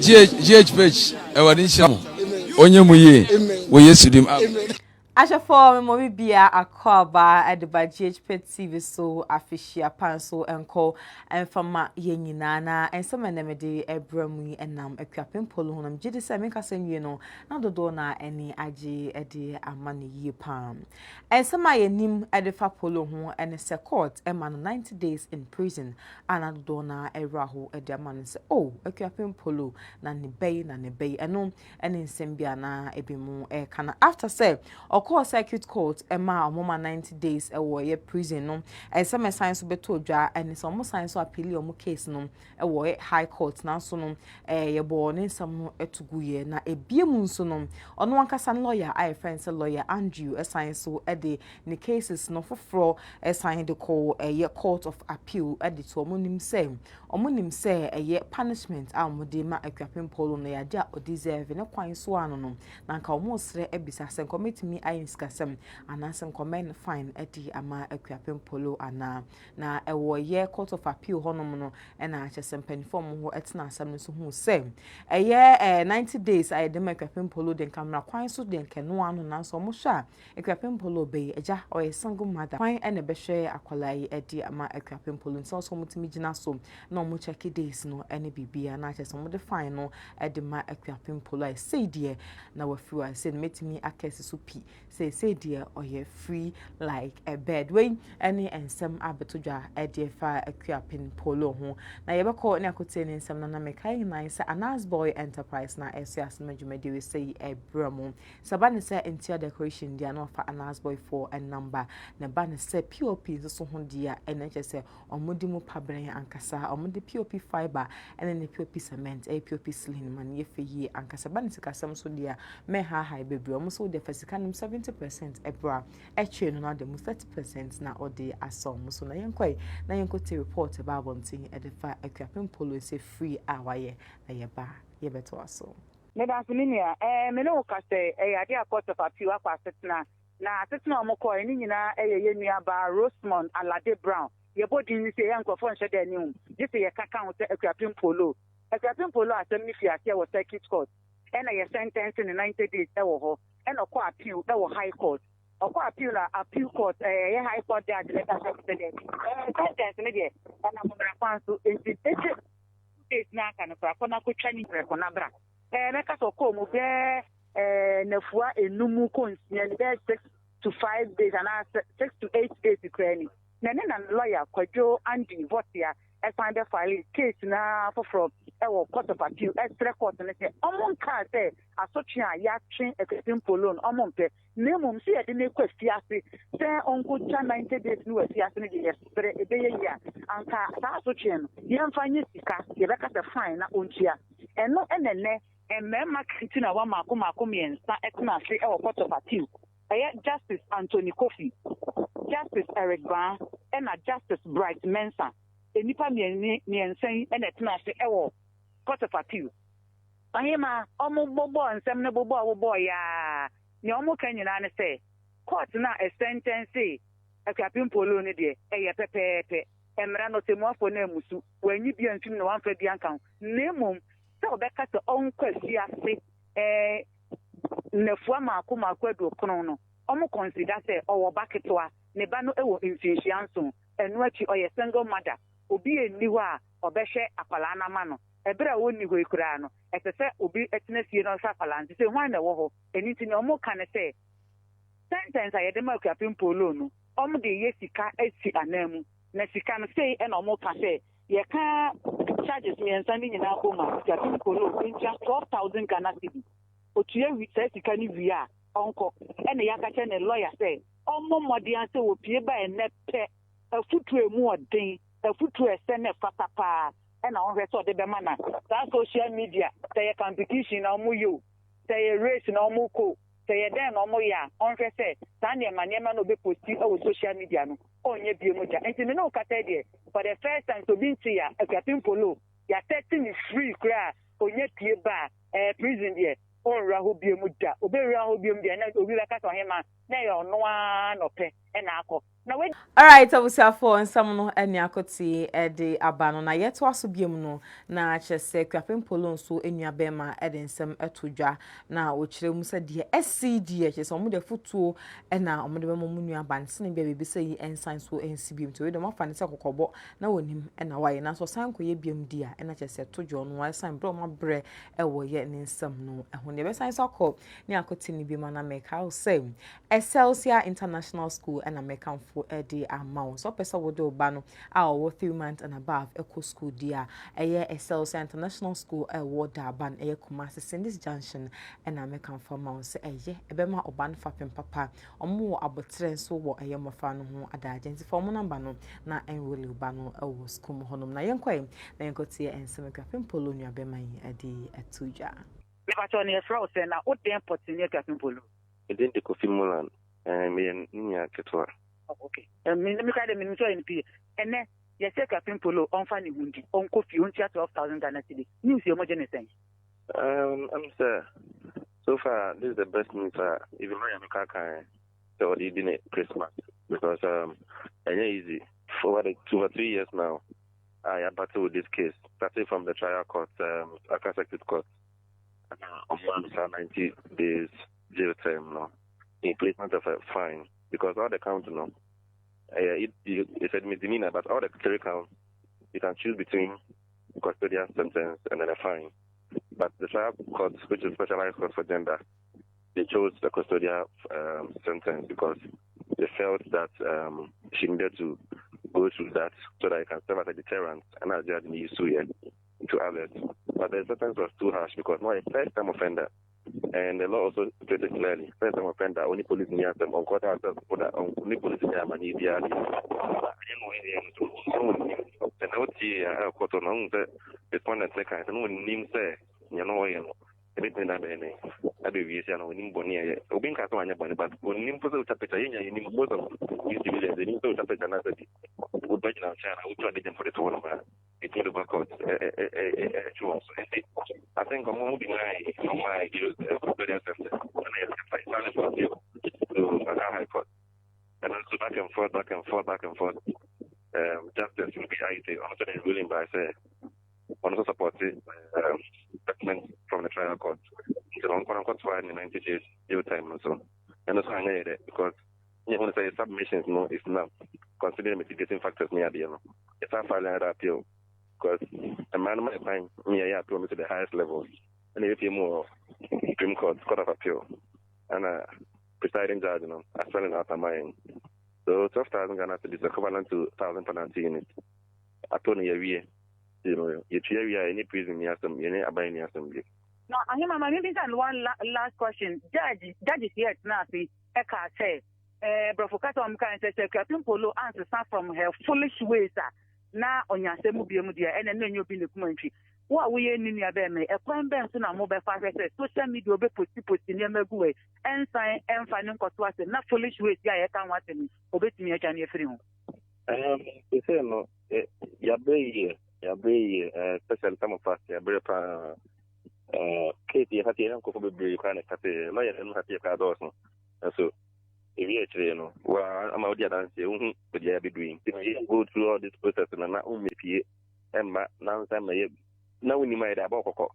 GHPH ewadinshamo onye muye wo yesudim Asha for me bia akoba edeba GHP TV so afishia panso enko enfama yenyina na ensema nemede ebramu enam akuapem polo honam gidi se menka senwie no na dodo na eni age ede amane yie pam ensema yenim edefa polo ho ene se court ema no 90 days in prison ana dodo na eraho ede amane se akuapem polo na ne bay eno ene nsem bia na ebemu kana after say call circuit court ema omoma 90 days ewo ye prison no some science beto dwa and some science appeal omo case no ewo high court na so no ye bo ne nsam no etuguye na ebiemu nso no ono ankasa lawyer I friend lawyer Andrew science so de ne cases no foforo sign the call ye court of appeal de to omo nim say ye punishment amode ma akuapem polo no ya dia o deserve ne kwan so ano no na nka omo sre ebisa se committee Iskasem anasem comment fine edi ama akuapem polo ana na ewo ye court of appeal honom no na achesem penform ho etna asem no so hu say eye 90 days ayedem akuapem polo den camera kwan so den keno ano na so mo hwa akuapem polo be eja o single mother kwan ene be hwe akwalai edi ama akuapem polo so so mutimi gina so na mo check days no ene bibia na achesem mo define no edi ma akuapem polo I say die na wafiwa say metimi akese so pi say dear or you free like a bed way any and some abetodwa edefa akuapem polo ho na ye be call na akotene nsem na mekai na say Anas Boy Enterprise na SS majumedi we say ebramo sabane say interior decoration dia no fa Anas Boy for a number na bane say POP so ho dia enche say omodi mu pabren ankasa omodi POP fiber and the POP cement POP sling man ye feyi ankasa bane sikasem so dia me ha bebre omo so de fasikanim 70% ebra eche no na dem 30% na ode asom so na yenkoi na yenkote report about bontin edefa akuapem polo say free awaye na yeba yebeto aso me da fininia me no ka say ade court of appeal akwa setna na setna omoko ni nyina ye nua ba Rosemond Alade Brown ye bodi ni say yankofo nhye da ni this ye kaka ho say akuapem polo asem ni fiase wo circuit court and a sentence in 90 days ewo ho and a court appeal ewo high court appeal court high court judge let us say sentence me dey and am bra kwan so enti days na kan fra ko na ko twani ko na bra meka so ko mu be nafua enumu ko nsia ni be 6 to 5 days and 6 to 8 days krani na lawyer Kwadwo Andy Votia find the file case na for court of appeal extra court na say omon ka say asotwe a ya twen akuapem polo omon pe nemum say e de ne kwafiase say onko cha 90 days no afiase ne de yestre e be ya anka sa asotwe no yemfa nye sika ye beka se fine na ontua eno enene emema kritina wa mako miensa etna say court of appeal Justice Anthony Kofi, Justice Eric Ban, and Justice Bright Mensa. Enipa miensen and etna se court of appeal. Ahima omo bobo nsem ne bobo ya. Ni omo kanyina ne say court na a sentence akuapem polo ne de pepepe. Emra no temofo na musu. Wanyi bia ntwim na wanfa bia nkan. Nemom se obeka se onkwasi ase nefua mako edu kono no omo consider say owo baketwa ne ba no ewo mfinhyianso enu achi oye single mother obi eni ho a obehwe akwala na ma no ebere woni ho ikura no etese obi etena fie no sa akwala nti say hwan na wo ho eni ti ne omo kan say sentence ayede ma akuapem polo no omo de yesika esi anamu na sika no say e na omo ka say ye ka charges me nsandi nyina ko ma akuapem polo ntia 12,000 Ghana cedi otuye wi say sika ni wi a onko ene ya ka che ne lawyer say omo modi an say opie ba ene pe afutu emu odin afutu ese ne fatapa ena on hwe so de be mana that social media say competition na omo yo say race na omo ko say den na omo ya on hwe say san ne ma no be posti o social media no onye bie moja enti me no kata de for the first time to be here akuapem polo ya setting is free kra onye pie ba prison there ora ho biem da obewura ho biem de na obi beka so hema na ye ono a no pe na akọ na we. All right, abusiafo nsam no eni akoti de abano na yeto aso biem no na kyese kwapem polo nso enuabe ma de nsam etodwa na okire mu se de SCD kyese omo de futuo na omo de bemo mu nuaba nse ne bia be sei ensan so ensi biem to we de mafa ne se kokobo na wonim na waye na so san koye biem dia na kyese todwo no wasan bro ma bre ewo ye ne nsam no eho ne be san so ko ne akoti ne biem na make how say Excelsior International School and American for the amount. So person would do bano our 3 months and above eco school dia Excelsior International School award ban Kumasi in this junction and American for mouse ebema oban fapem papa omo abotre so wo mafa no ho ada agency for mo number no na enroli bano ewo school honom na yenkwai na yenkotie ensem kwapem polo nua bema yi adi atuja Me ba cho ne fra say na o den potini kwapem polo Didn't take Kofi Mulan and Nia Ketua. Okay. Me ka de me so NP. Ene ye se Kwapem Polo on fa ni hundi. On Kofi on 12,000 Ghana cedis. News yo mo jene sen. I'm sir. So far this is the best news even though I'm kaka so they didn't Christmas because easy for over 2 or 3 years now. I have battled with this case, starting from the trial court, Accra Circuit Court. On 90 days jail term no in placement of a fine because all the counts no it said misdemeanor but all the 3 counts you can choose between custodial sentence and then a fine but the trial court which is specialized court for gender they chose the custodial sentence because they felt that she needed to go through that so that it can serve as a deterrent and as judge needs to others but the sentence was too harsh because not a first time offender. And the law also stated clearly, first time offender, only police near them, on quarter only police near money, the other. And I would see a quarter long respondent second, and when name say, you know, everything that I do, you know, in Bonia, Obin Catania, but when Nimpo Tapeta, you need both of you civilians, the Nimpo Tapeta, would bet on China, would try them for the tournament. It's not about court. I think I'm moving my use custodial center and I silent for you to High Court. And also back and forth. Justice will be also ruling by say also supported document from the trial court. So on court file in 90 days jail time and so. And also I need it because you want to say submissions no is not considering mitigating factors near the it's a filing an appeal. Because a man might find me a promise to the highest level, and if you more Supreme Court, Court of Appeal, and presiding judge, as well as after mine. So 12,000 Ghana cedis is equivalent to 1,000 penalty units. I told you, you cheer any prison near some, any abiding assembly. No, I hear my maybe one last question. Judge is here now. Eka say, Brofokata Omka says, Kwapem Polo answers from her foolish ways. Na onyasemu biemu dia ene no nyobi ne kuma ntwi wo we ye ninu abe me ekwan ben so na mo be fa hwese social media obe posti ne magu we ensan enfa ne nkoto ase na foolish ways ya ye kan wate ni obetimi acha ne afiri ho they say no ya be special time of fast ya be pa keti hati en ko ko be kan kate la ya no hati ka do so if you actually well, I'm out there dancing, but yeah, be doing. You go through all this process and not only pay, and now time now we need a boko.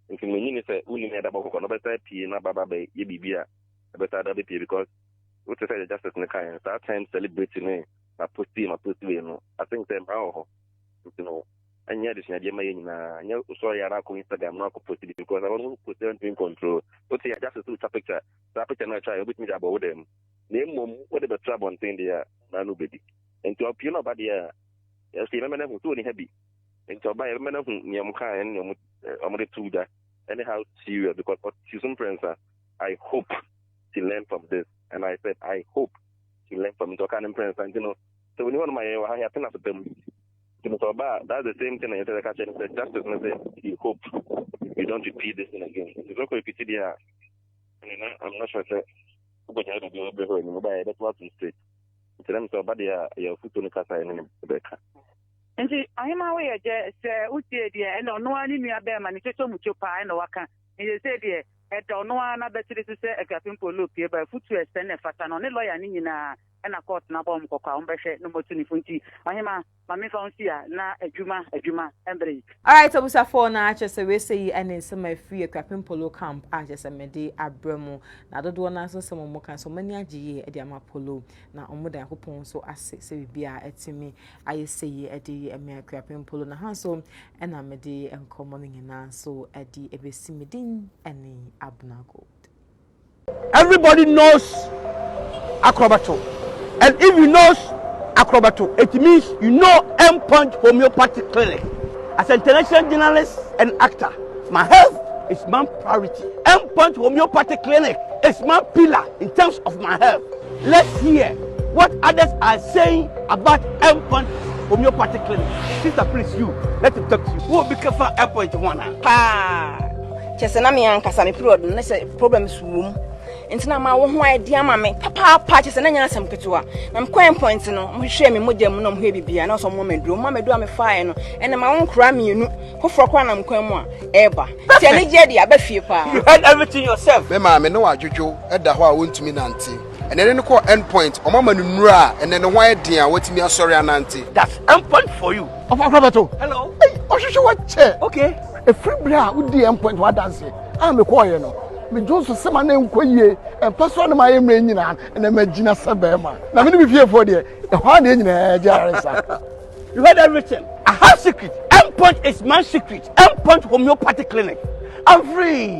If you mean say we need a boko, no better pay, na baba be ye better that be because what to say justice in the kind. That time celebrating my posty, I think them and yet this idea may na sorry I go Instagram now post it because I want to put them in control. But see, I just do a picture. That picture now try with me about them. Name what the trouble on thing there, nobody. And to appear nobody, yes, remember who too heavy. And to buy a man who Yamuka and Yamudi Tuda, anyhow, serious because what Susan Prince, I hope she learn from this. And I said, I hope she learn from Tokan and Prince. And so when you want my I happen after them. So that's the same thing I said, justice and say, you hope you don't repeat this thing again. It's okay if you see the I'm not sure but I don't know about that's what we say. To them so bad your foot on the casa and Rebecca. And I am aware, say, Uti, and no one in your bear manifesto mucho pie and waka. And you said, don't know another citizen a captain polo here by foot to extend a fatan on a lawyer Nina and a court Nabom Coca, no more tunifunti. Mahima, Mammy found here, na a Juma, and break. All right, so we say for now, just we say and in some free a captain polo camp, I just a medi abremo. Now, don't want answer some more can so many a GA at the Amapolo. Now, on modern coupon so I say be at me. I say at the American captain polo na handsome and I'm a day and common in so at the Ebesimidin and Abna Gold. Everybody knows Acrobato. And if you know Acrobato, it means you know M-Punch Homeopathic Clinic. As an international journalist and actor, my health is my priority. M-Punch Homeopathic Clinic is my pillar in terms of my health. Let's hear what others are saying about M-Punch Homeopathic Clinic. Sister, please, you, let him talk to you. Who will be careful M-Punch one? Chesena me ankasa me period no say problem suwum ntina ma wo ho idea ma me papa chesena nya asem ketewa na me coin point no mo hwe me mogya mu no mo hwe bibia na so mo meduro a me fae no ene ma won kra me enu foforo kwa na me coin mu a eba tie ne je dia ba fie pa. You heard everything yourself. Me ma me no adwojo eda ho a wontumi nante and then ko end point o mama nura and then why dia watimi asori anante. That's M-Punch for you. Of Acrobato. Hello. Hey, Oshisho what chair? Okay. A free bra would the M-Point what dance. I'm a choir no. Me Joseph sama na nkoye and person my emre nyina and na magina sabema. Na me be fear for there. The one dey nyina jaresa. You heard everything. I have secret. M-Punch is my secret. M-Punch Homeopathic Clinic. I'm free.